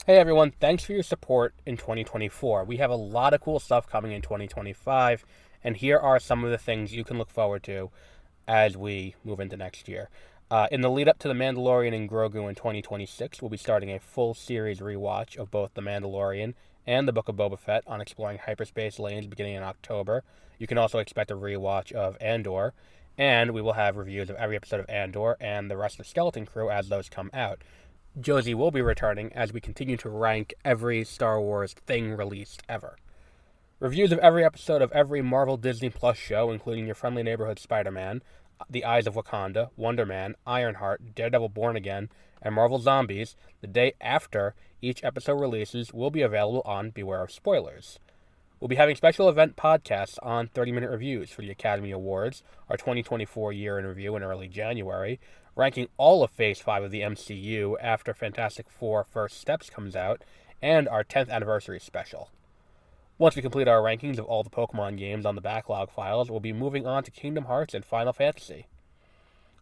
Hey everyone, thanks for your support in 2024. We have a lot of cool stuff coming in 2025, and here are some of the things you can look forward to as we move into next year. In the lead up to The Mandalorian and Grogu in 2026, we'll be starting a full series rewatch of both The Mandalorian and The Book of Boba Fett on exploring hyperspace lanes beginning in October. You can also expect a rewatch of Andor, and we will have reviews of every episode of Andor and the rest of the Skeleton Crew as those come out. Josie will be returning as we continue to rank every Star Wars thing released ever. Reviews of every episode of every Marvel Disney Plus show, including Your Friendly Neighborhood Spider-Man, The Eyes of Wakanda, Wonder Man, Ironheart, Daredevil Born Again, and Marvel Zombies, the day after each episode releases, will be available on Beware of Spoilers. We'll be having special event podcasts on 30-minute reviews for the Academy Awards, our 2024 year in review in early January, ranking all of Phase 5 of the MCU after Fantastic Four First Steps comes out, and our 10th anniversary special. Once we complete our rankings of all the Pokemon games on the backlog files, we'll be moving on to Kingdom Hearts and Final Fantasy.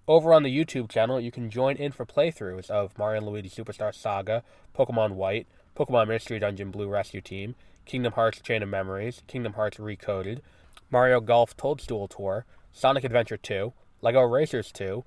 Over on the YouTube channel, you can join in for playthroughs of Mario & Luigi Superstar Saga, Pokemon White, Pokemon Mystery Dungeon Blue Rescue Team, Kingdom Hearts Chain of Memories, Kingdom Hearts Recoded, Mario Golf Toadstool Tour, Sonic Adventure 2, LEGO Racers 2,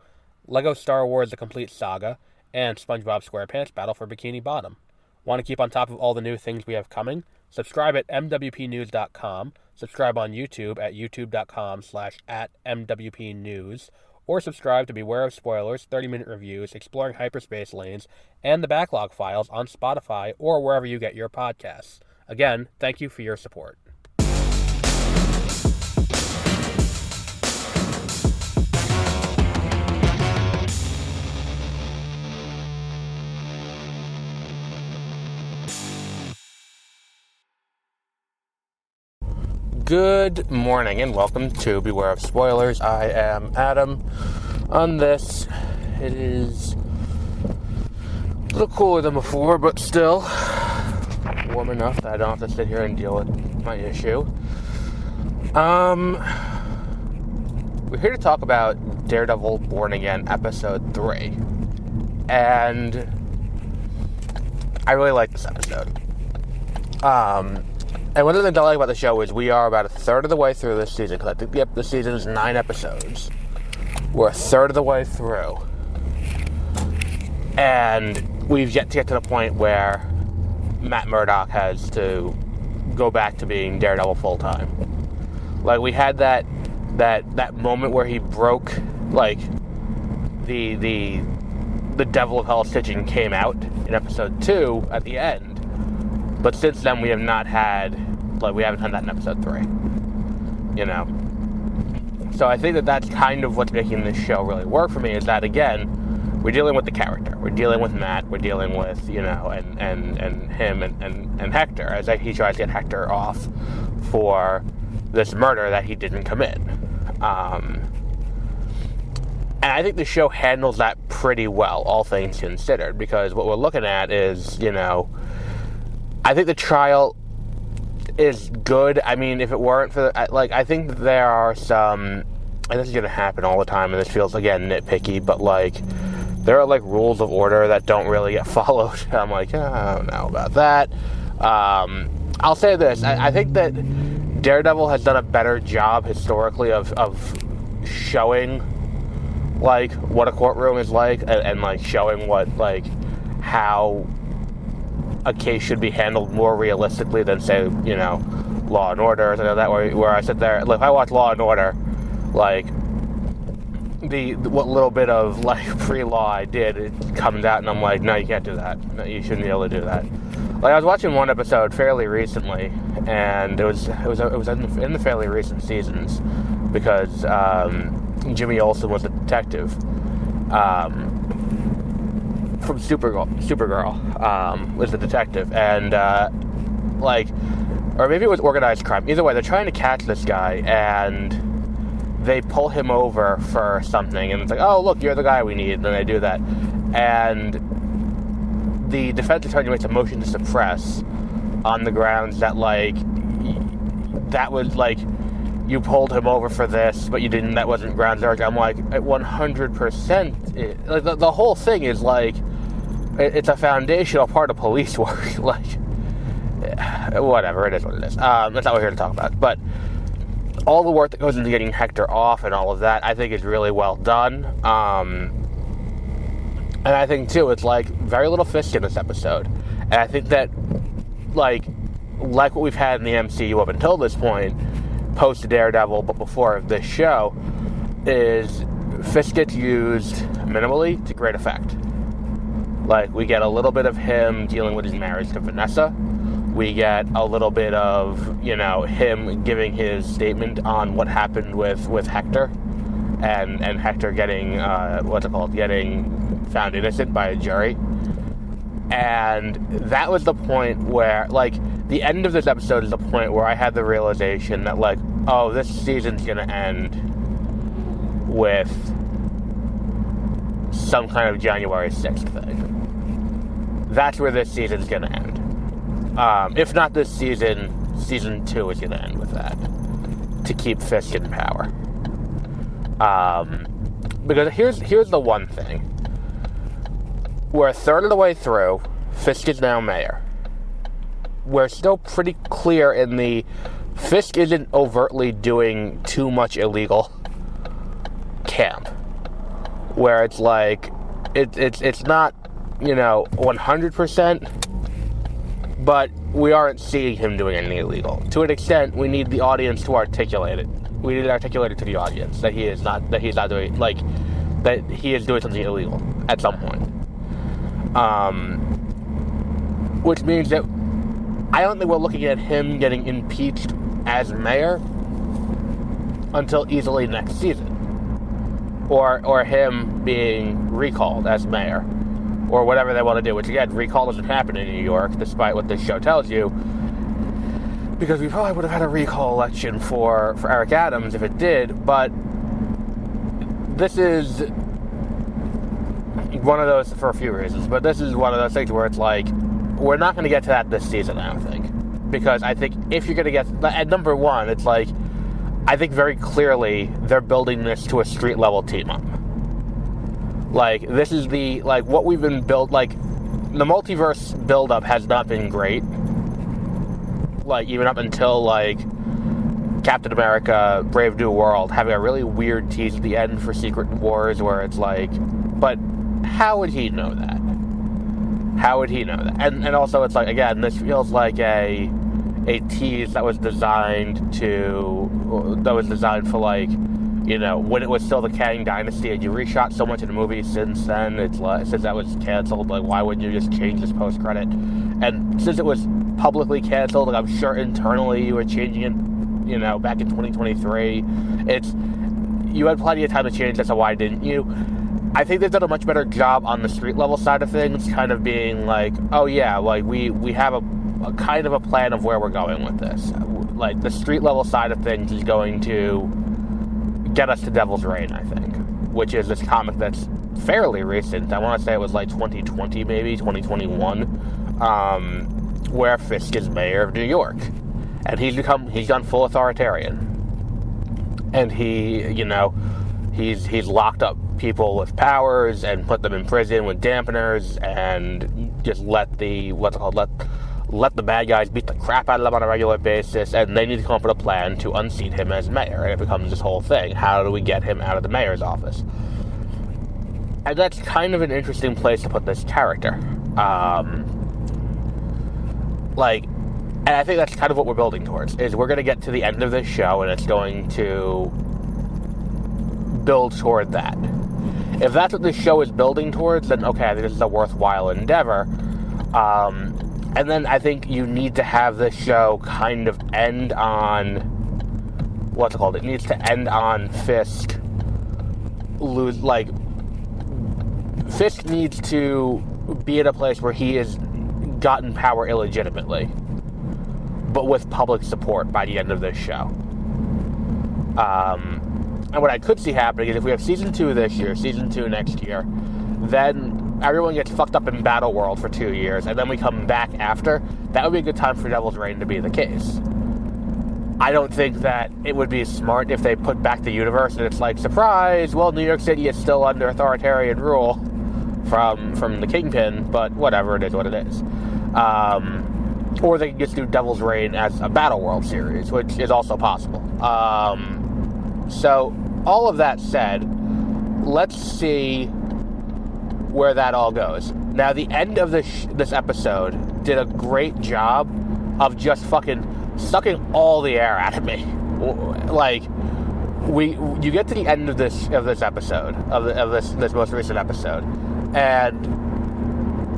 LEGO Star Wars The Complete Saga, and SpongeBob SquarePants Battle for Bikini Bottom. Want to keep on top of all the new things we have coming? Subscribe at mwpnews.com, subscribe on YouTube at youtube.com/@mwpnews, or subscribe to Beware of Spoilers, 30-minute reviews, exploring hyperspace lanes, and the backlog files on Spotify or wherever you get your podcasts. Again, thank you for your support. Good morning and welcome to Beware of Spoilers. I am Adam. On this, it is a little cooler than before, but still warm enough that I don't have to sit here and deal with my issue. We're here to talk about Daredevil Born Again Episode 3. And I really like this episode. And one of the things I like about the show is we are about a third of the way through this season, because I think the season is 9 episodes. We're a third of the way through. And we've yet to get to the point where Matt Murdock has to go back to being Daredevil full-time. Like, we had that moment where he broke, like, the Devil of Hell stitching came out in episode 2 at the end. But since then, we haven't had that in episode 3. You know? So I think that's kind of what's making this show really work for me, is that, again, we're dealing with the character. We're dealing with Matt. We're dealing with, and him and Hector, as he tries to get Hector off for this murder that he didn't commit. And I think the show handles that pretty well, all things considered, because what we're looking at is, I think the trial is good. I mean, if it weren't for I think that there are some, and this is going to happen all the time, and this feels, again, nitpicky, but, there are, rules of order that don't really get followed. I'm like, I don't know about that. I'll say this. I think that Daredevil has done a better job historically of showing, what a courtroom is like, and showing what, how a case should be handled more realistically than, say, Law and Order. I know that where I sit there. If I watch Law and Order, what little bit of pre-law I did, it comes out, and I'm like, no, you can't do that. No, you shouldn't be able to do that. I was watching one episode fairly recently, and it was in the fairly recent seasons, because Jimmy Olsen was a detective. From Supergirl, was the detective, and or maybe it was organized crime. Either way, they're trying to catch this guy, and they pull him over for something, and it's like, oh, look, you're the guy we need, and then they do that, and the defense attorney makes a motion to suppress on the grounds that, that was, you pulled him over for this, but you didn't, that wasn't grounds. I'm like, at 100%, the whole thing is, it's a foundational part of police work. Like, whatever, it is what it is. That's not what we're here to talk about. But all the work that goes into getting Hector off and all of that, I think is really well done. And I think, too, it's, like, very little Fisk in this episode. And I think that, like what we've had in the MCU up until this point, post Daredevil, but before this show, is Fisk gets used minimally to great effect. Like, we get a little bit of him dealing with his marriage to Vanessa. We get a little bit of, him giving his statement on what happened with Hector. And Hector getting, getting found innocent by a jury. And that was the point where, like, the end of this episode is the point where I had the realization that, like, oh, this season's gonna end with some kind of January 6th thing. That's where this season's gonna end. If not this season, season 2 is gonna end with that. To keep Fisk in power. Because here's the one thing. We're a third of the way through. Fisk is now mayor. We're still pretty clear in the Fisk isn't overtly doing too much illegal camp. Where it's like, it's not, 100%, but we aren't seeing him doing anything illegal. To an extent, we need the audience to articulate it. We need to articulate it to the audience that he's not doing, like, that he is doing something illegal at some point. Which means that I don't think we're looking at him getting impeached as mayor until easily next season. Or him being recalled as mayor. Or whatever they want to do. Which, again, recall doesn't happen in New York, despite what this show tells you. Because we probably would have had a recall election for Eric Adams if it did. But this is one of those, for a few reasons, but this is one of those things where it's like, we're not going to get to that this season, I don't think. Because I think if you're going to get, at number one, it's like, I think very clearly they're building this to a street level team up. Like, this is the, like, what we've been built, like, the multiverse build up has not been great. Like, even up until, like, Captain America, Brave New World, having a really weird tease at the end for Secret Wars where it's like, but how would he know that? How would he know that? And also, it's like, again, this feels like a tease that was designed for, like, when it was still the Kang Dynasty, and you reshot so much of the movie since then, it's like, since that was canceled, like, why wouldn't you just change this post-credit? And since it was publicly canceled, like, I'm sure internally you were changing it, back in 2023. You had plenty of time to change this, so why didn't you? I think they've done a much better job on the street level side of things, kind of being like, oh yeah, like, we have a kind of a plan of where we're going with this. Like, the street level side of things is going to get us to Devil's Reign, I think, which is this comic that's fairly recent. I want to say it was like 2020, maybe 2021, where Fisk is mayor of New York, and he's gone full authoritarian, and he's locked up people with powers and put them in prison with dampeners and just let the bad guys beat the crap out of them on a regular basis, and they need to come up with a plan to unseat him as mayor, and it becomes this whole thing. How do we get him out of the mayor's office? And that's kind of an interesting place to put this character. And I think that's kind of what we're building towards, is we're going to get to the end of this show, and it's going to build toward that. If that's what this show is building towards, then okay, I think this is a worthwhile endeavor. And then I think you need to have this show kind of end on, it needs to end on Fisk Fisk needs to be in a place where he has gotten power illegitimately, but with public support by the end of this show. And what I could see happening is if we have Season 2 this year, Season 2 next year, then everyone gets fucked up in Battle World for 2 years, and then we come back after. That would be a good time for Devil's Reign to be the case. I don't think that it would be smart if they put back the universe and it's like, surprise, well, New York City is still under authoritarian rule from the Kingpin, but whatever, it is what it is. Or they can just do Devil's Reign as a Battle World series, which is also possible. So, all of that said, let's see where that all goes. Now, the end of this episode did a great job of just fucking sucking all the air out of me. Like, you get to the end of this episode, of this most recent episode, and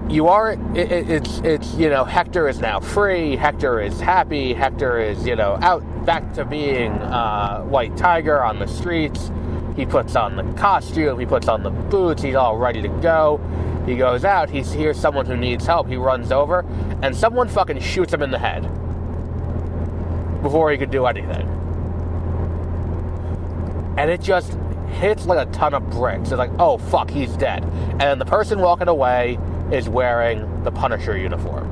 it's Hector is now free, Hector is happy, Hector is, out back to being White Tiger on the streets. He puts on the costume, he puts on the boots, he's all ready to go. He goes out, he hears someone who needs help, he runs over, and someone fucking shoots him in the head before he could do anything. And it just hits like a ton of bricks. It's like, oh fuck, he's dead. And then the person walking away is wearing the Punisher uniform.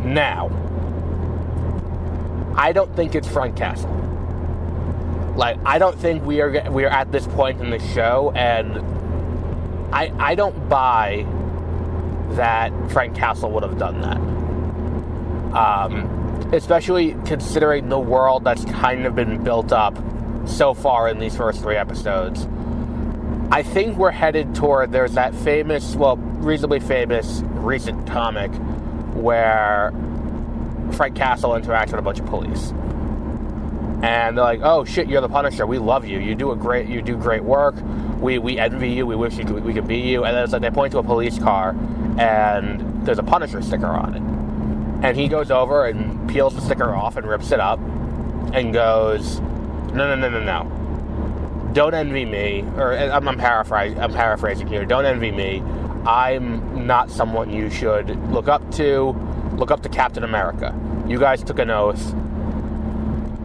Now, I don't think it's Frank Castle. Like, I don't think we are at this point in the show, and I don't buy that Frank Castle would have done that. Especially considering the world that's kind of been built up so far in these first 3 episodes. I think we're headed toward, there's that reasonably famous recent comic where Frank Castle interacts with a bunch of police. And they're like, oh shit, you're the Punisher, we love you, you do great work, we envy you, we wish we could be you. And then it's like they point to a police car and there's a Punisher sticker on it. And he goes over and peels the sticker off and rips it up and goes, no. Don't envy me, or I'm paraphrasing here. Don't envy me. I'm not someone you should look up to. Look up to Captain America. You guys took an oath.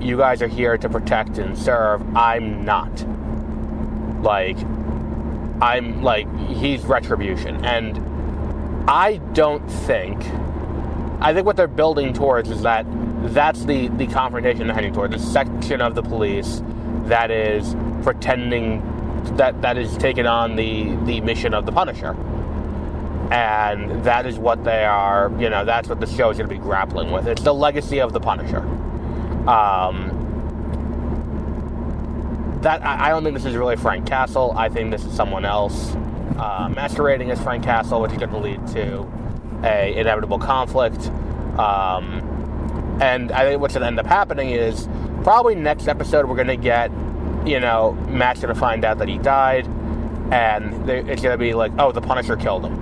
You guys are here to protect and serve. I'm not. He's Retribution. And I think what they're building towards is that's the confrontation they're heading towards. The section of the police that is pretending that is taking on the mission of the Punisher. And that is what they are, that's what the show is going to be grappling with. It's the legacy of the Punisher. I don't think this is really Frank Castle. I think this is someone else masquerading as Frank Castle, which is going to lead to a inevitable conflict. And I think what's going to end up happening is probably next episode we're going to get, Matt's going to find out that he died, and it's going to be like, oh, the Punisher killed him.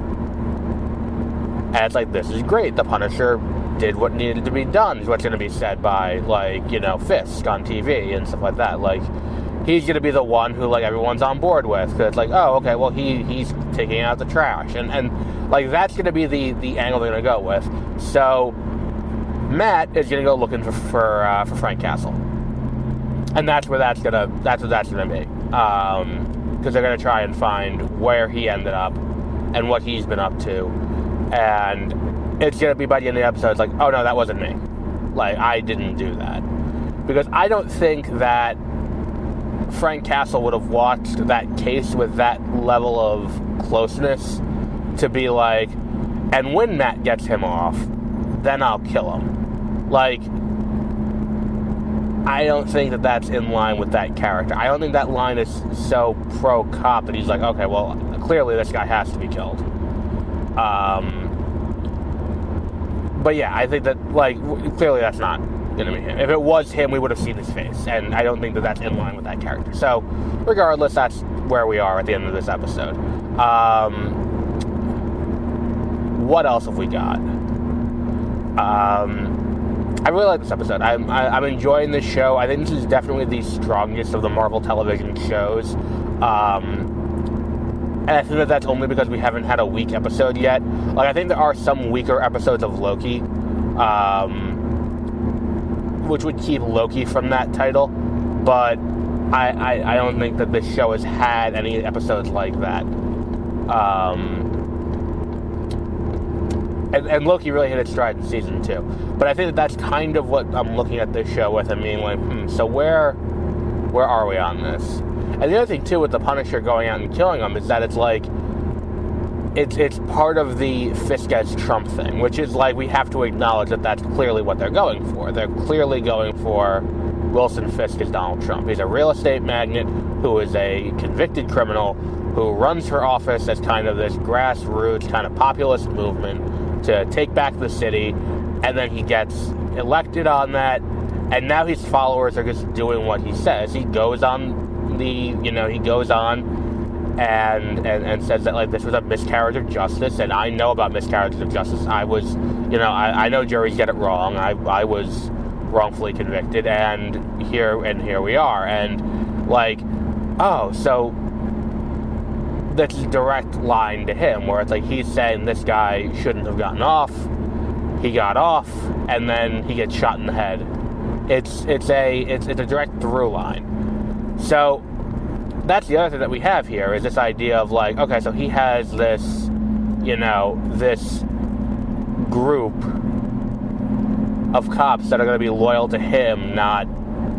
And it's like, this is great. The Punisher did what needed to be done, is what's going to be said by, Fisk on TV and stuff like that. Like, he's going to be the one who, everyone's on board with. Because it's like, oh, okay, well, he's taking out the trash. And that's going to be the angle they're going to go with. So, Matt is going to go looking for Frank Castle. And that's what that's going to be. Because they're going to try and find where he ended up and what he's been up to. And it's going to be by the end of the episode, it's like, oh no, that wasn't me. I didn't do that. Because I don't think that Frank Castle would have watched that case with that level of closeness to be like, and when Matt gets him off, then I'll kill him. I don't think that that's in line with that character. I don't think that line is so pro-cop that he's like, okay, well, clearly this guy has to be killed. But yeah, I think that, clearly that's not going to be him. If it was him, we would have seen his face, and I don't think that that's in line with that character. So, regardless, that's where we are at the end of this episode. What else have we got? I really like this episode. I'm enjoying this show. I think this is definitely the strongest of the Marvel television shows. And I think that that's only because we haven't had a weak episode yet. I think there are some weaker episodes of Loki, which would keep Loki from that title. But I don't think that this show has had any episodes like that. And Loki really hit its stride in season 2. But I think that that's kind of what I'm looking at this show with and being like, so where are we on this? And the other thing, too, with the Punisher going out and killing him is that it's like, it's part of the Fisk as Trump thing, which is like we have to acknowledge that that's clearly what they're going for. They're clearly going for Wilson Fisk as Donald Trump. He's a real estate magnate who is a convicted criminal who runs for office as kind of this grassroots kind of populist movement to take back the city, and then he gets elected on that, and now his followers are just doing what he says. He goes on and says that like this was a miscarriage of justice, and I know about miscarriages of justice. I know juries get it wrong. I was wrongfully convicted, and here we are, and like, oh, so that's a direct line to him, where it's like he's saying this guy shouldn't have gotten off. He got off, and then he gets shot in the head. It's a direct through line. So that's the other thing that we have here is this idea of like, okay, so he has this, this group of cops that are going to be loyal to him, not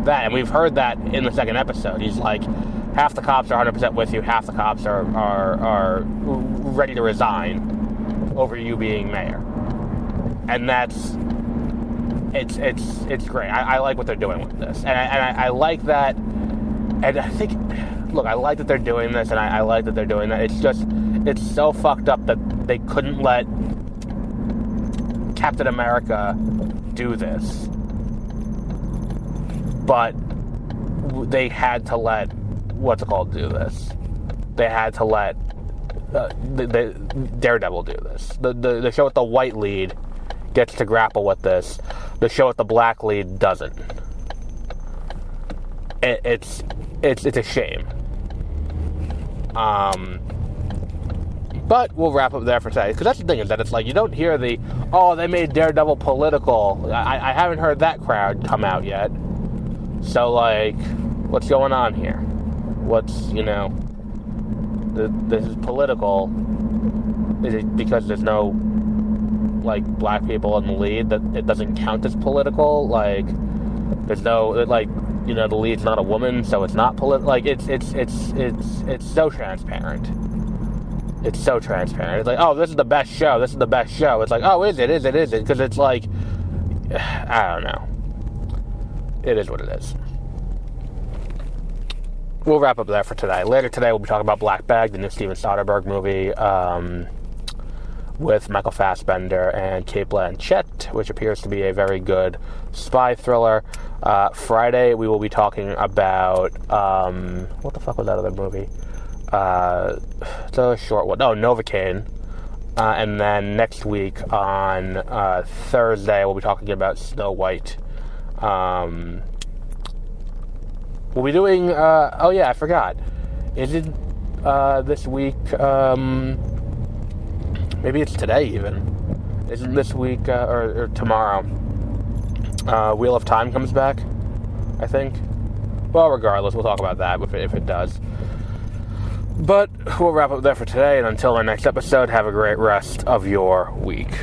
that. And we've heard that in the second episode. He's like, half the cops are 100% with you, half the cops are ready to resign over you being mayor. And it's great. I like what they're doing with this, and I like that. And I think, look, I like that they're doing this, and I like that they're doing that. It's so fucked up that they couldn't let Captain America do this, but they had to let do this. They had to let the Daredevil do this. The show with the white lead gets to grapple with this. The show with the black lead doesn't. It's a shame. But we'll wrap up there for today, because that's the thing, is that it's like you don't hear they made Daredevil political. I haven't heard that crowd come out yet. So like, what's going on here? What's this is political? Is it because there's no like black people in the lead that it doesn't count as political? Like, there's no like, the lead's not a woman, so it's not political. Like, it's so transparent. It's so transparent. It's like, oh, this is the best show. This is the best show. It's like, oh, is it? Because it's like, I don't know. It is what it is. We'll wrap up there for today. Later today, we'll be talking about Black Bag, the new Steven Soderbergh movie, with Michael Fassbender and Cate Blanchett, which appears to be a very good spy thriller. Friday, we will be talking about, what the fuck was that other movie? It's a short one. Oh, Novocaine. And then next week on Thursday, we'll be talking about Snow White. We'll be doing, I forgot. Is it this week, maybe it's today even. Isn't this week, or tomorrow, Wheel of Time comes back, I think? Well, regardless, we'll talk about that if it does. But we'll wrap up there for today, and until our next episode, have a great rest of your week.